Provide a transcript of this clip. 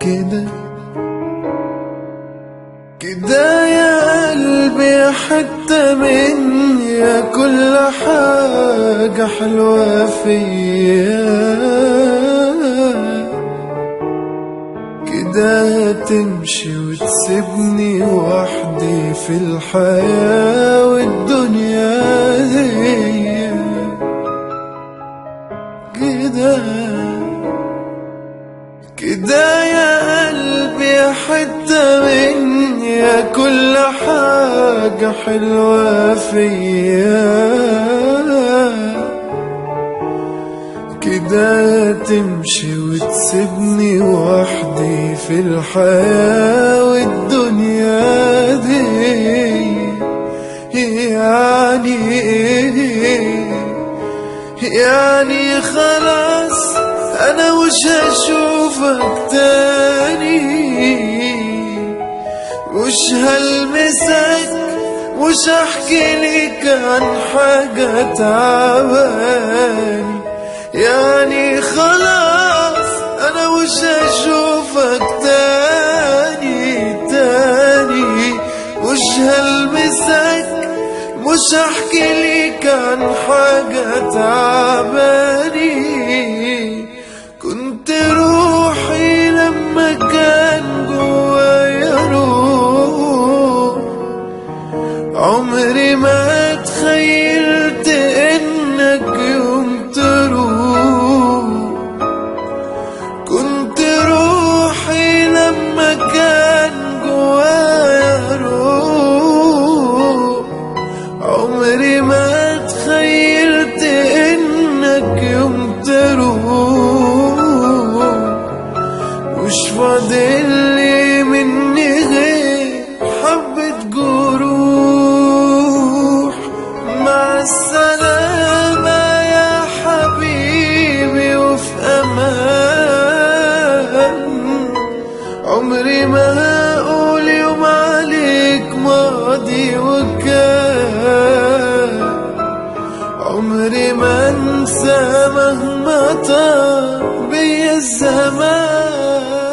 كده كده يا قلبي حتى مني كل حاجة حلوة فيا، كده تمشي وتسيبني وحدي في الحياة والدنيا دي. كده كده يا قلبي حتى مني كل حاجة حلوة فيا، كده تمشي وتسيبني وحدي في الحياة والدنيا دي. يعني ايه؟ يعني خلاص انا مش هشوفك تاني، مش هلمسك، مش هحكي لك عن حاجة تعباني. يعني خلاص انا مش هشوفك تاني، مش هلمسك، مش هحكي لك عن حاجة تعباني. كنت روحي لما كان جوايا روح، عمري ما تخيلت انك يوم تروح. كنت روحي لما كان جوايا روح، عمري ما تخيلت انك يوم تروح. مش فاضلي مني غير حبة جروح. مع السلامة يا حبيبي وفي امان، عمري ما هقول يوم عليك ماضي وكان، عمري ما انسى مهما طال بيا الزمان.